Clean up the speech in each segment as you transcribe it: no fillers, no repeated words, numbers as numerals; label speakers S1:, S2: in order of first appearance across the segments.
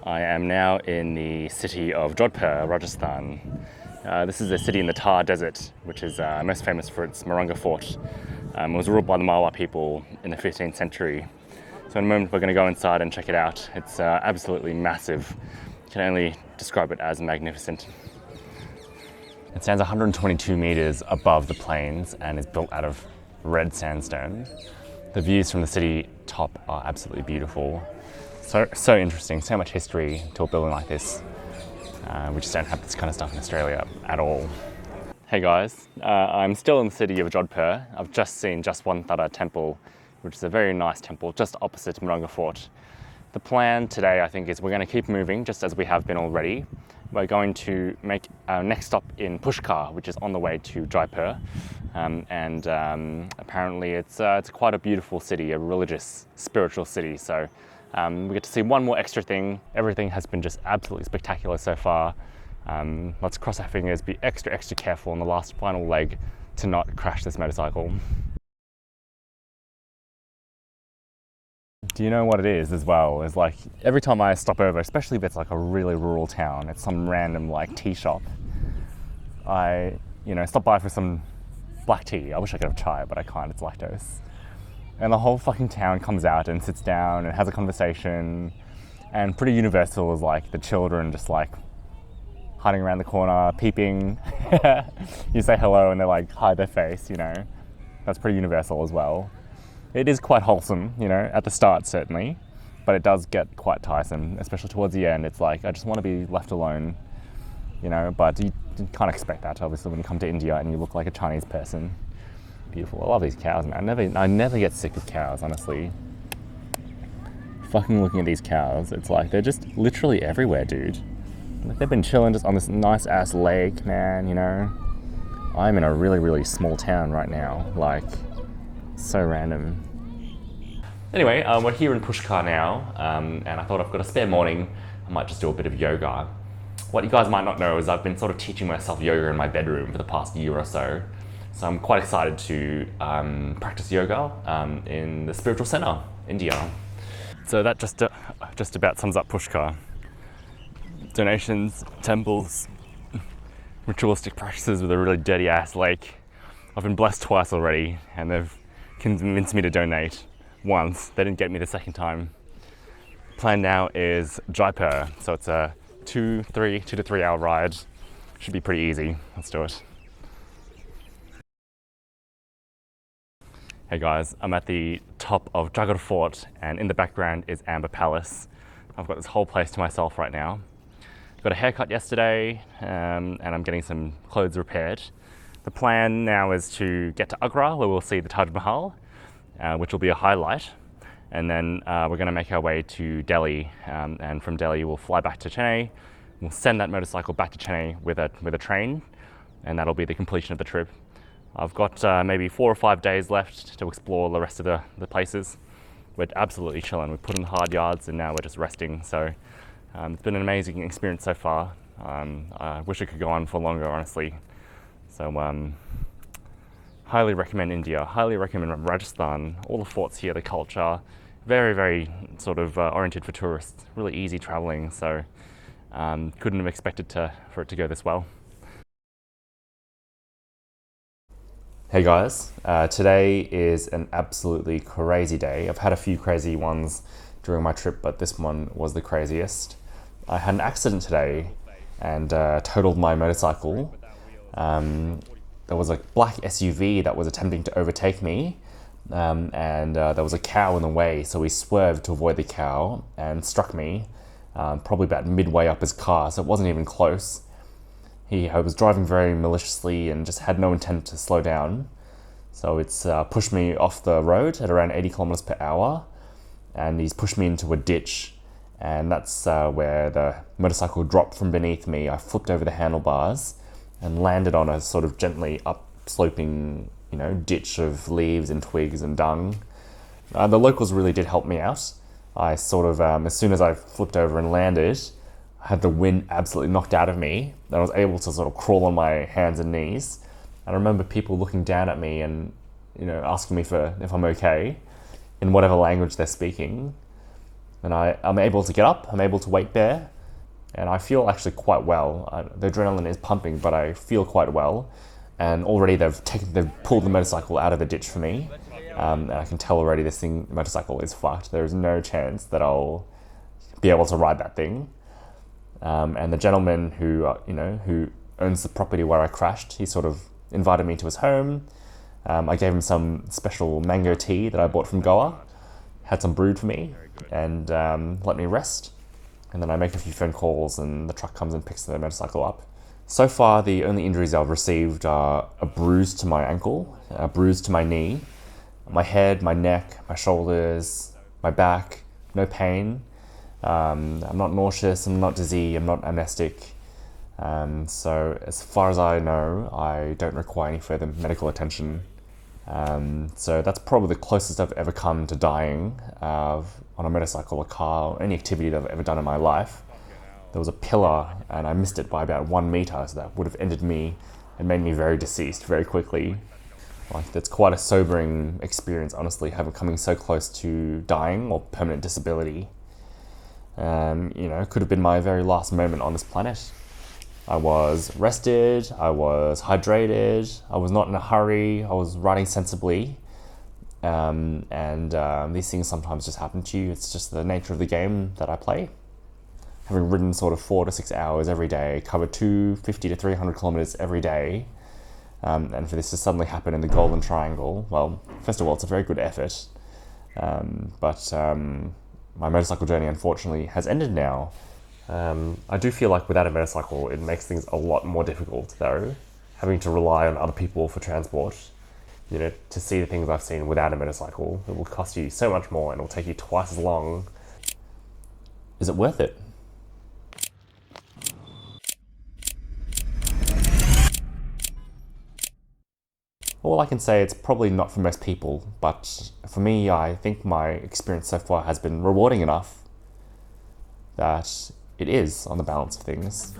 S1: I am now in the city of Jodhpur, Rajasthan. This is a city in the Thar Desert, which is most famous for its Marunga fort. It was ruled by the Malwa people in the 15th century. So in a moment we're going to go inside and check it out. It's absolutely massive. You can only describe it as magnificent. It stands 122 meters above the plains and is built out of red sandstone. The views from the city top are absolutely beautiful. So interesting, so much history to a building like this. We just don't have this kind of stuff in Australia at all. Hey guys, I'm still in the city of Jodhpur. I've just seen Jaswantara temple, which is a very nice temple just opposite Marunga fort. The plan today, I think, is we're going to keep moving just as we have been already. We're going to make our next stop in Pushkar, which is on the way to Jaipur. Apparently it's quite a beautiful city, a religious, spiritual city. So we get to see one more extra thing. Everything has been just absolutely spectacular so far. Let's cross our fingers, be extra careful on the last final leg to not crash this motorcycle. Do you know what it is as well? It's like every time I stop over, especially if it's like a really rural town, it's some random like tea shop, I stop by for some black tea. I wish I could have chai, but I can't, it's lactose. And the whole fucking town comes out and sits down and has a conversation, and pretty universal is like the children just like hiding around the corner, peeping. You say hello and they like hide their face, That's pretty universal as well. It is quite wholesome, at the start certainly, but it does get quite tiresome, especially towards the end. It's like, I just want to be left alone, but you can't expect that obviously when you come to India and you look like a Chinese person. Beautiful. I love these cows, man. I never get sick of cows, honestly. Fucking looking at these cows, it's like they're just literally everywhere, dude. Like they've been chilling just on this nice ass lake, man, I'm in a really small town right now, like so random. Anyway, we're here in Pushkar now, and I thought I've got a spare morning. I might just do a bit of yoga. What you guys might not know is I've been sort of teaching myself yoga in my bedroom for the past year or so. So I'm quite excited to practice yoga in the spiritual center, India. So that just about sums up Pushkar. Donations, temples, ritualistic practices with a really dirty ass lake. I've been blessed twice already, and they've convinced me to donate once. They didn't get me the second time. Plan now is Jaipur, so it's a 2 to 3 hour ride. Should be pretty easy. Let's do it. Hey guys, I'm at the top of Jagadhar Fort, and in the background is Amber Palace. I've got this whole place to myself right now. Got a haircut yesterday, and I'm getting some clothes repaired. The plan now is to get to Agra, where we'll see the Taj Mahal, which will be a highlight. And then we're going to make our way to Delhi, and from Delhi we'll fly back to Chennai. We'll send that motorcycle back to Chennai with a train, and that'll be the completion of the trip. I've got maybe 4 or 5 days left to explore the rest of the places. We're absolutely chilling. We've put in the hard yards and now we're just resting. So it's been an amazing experience so far. I wish it could go on for longer, honestly. So highly recommend India, highly recommend Rajasthan, all the forts here, the culture, very sort of oriented for tourists, really easy traveling. So couldn't have expected for it to go this well. Hey guys, today is an absolutely crazy day. I've had a few crazy ones during my trip, but this one was the craziest. I had an accident today and totaled my motorcycle. There was a black SUV that was attempting to overtake me, and there was a cow in the way, so he swerved to avoid the cow and struck me, probably about midway up his car, so it wasn't even close. He was driving very maliciously and just had no intent to slow down. So it's pushed me off the road at around 80 kilometers per hour, and he's pushed me into a ditch, and that's where the motorcycle dropped from beneath me. I flipped over the handlebars and landed on a sort of gently up-sloping, ditch of leaves and twigs and dung. The locals really did help me out. I sort of, as soon as I flipped over and landed, I had the wind absolutely knocked out of me, and I was able to sort of crawl on my hands and knees. And I remember people looking down at me and, asking me if I'm okay in whatever language they're speaking. And I'm able to get up, I'm able to weight bear, and I feel actually quite well. The adrenaline is pumping, but I feel quite well. And already they've pulled the motorcycle out of the ditch for me. And I can tell already this motorcycle is fucked. There is no chance that I'll be able to ride that thing. And the gentleman who owns the property where I crashed, he sort of invited me to his home. I gave him some special mango tea that I bought from Goa, had some brewed for me, and let me rest. And then I make a few phone calls and the truck comes and picks the motorcycle up. So far, the only injuries I've received are a bruise to my ankle, a bruise to my knee, my head, my neck, my shoulders, my back, no pain. I'm not nauseous, I'm not dizzy, I'm not amnestic. So as far as I know, I don't require any further medical attention. So that's probably the closest I've ever come to dying on a motorcycle, a car, or any activity that I've ever done in my life. There was a pillar and I missed it by about 1 meter, so that would have ended me and made me very deceased very quickly. Like, that's quite a sobering experience, honestly, coming so close to dying or permanent disability. It could have been my very last moment on this planet. I was rested, I was hydrated, I was not in a hurry, I was riding sensibly. These things sometimes just happen to you. It's just the nature of the game that I play. Having ridden sort of 4 to 6 hours every day, covered 250 to 300 kilometers every day, and for this to suddenly happen in the Golden Triangle, well, first of all, it's a very good effort. But my motorcycle journey, unfortunately, has ended now. I do feel like without a motorcycle, it makes things a lot more difficult, though. Having to rely on other people for transport, to see the things I've seen without a motorcycle, it will cost you so much more and it will take you twice as long. Is it worth it? All I can say, it's probably not for most people, but for me, I think my experience so far has been rewarding enough that it is on the balance of things.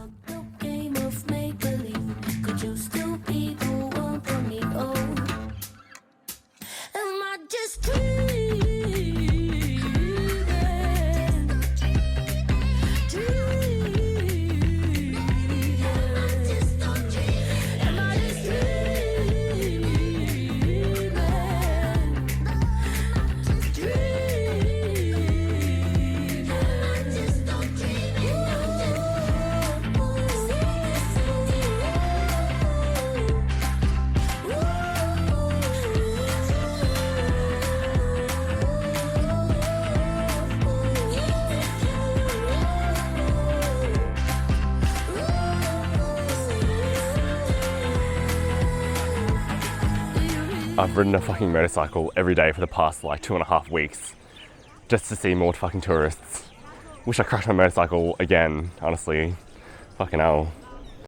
S1: I've ridden a fucking motorcycle every day for the past 2.5 weeks just to see more fucking tourists. Wish I crashed my motorcycle again, honestly. Fucking hell.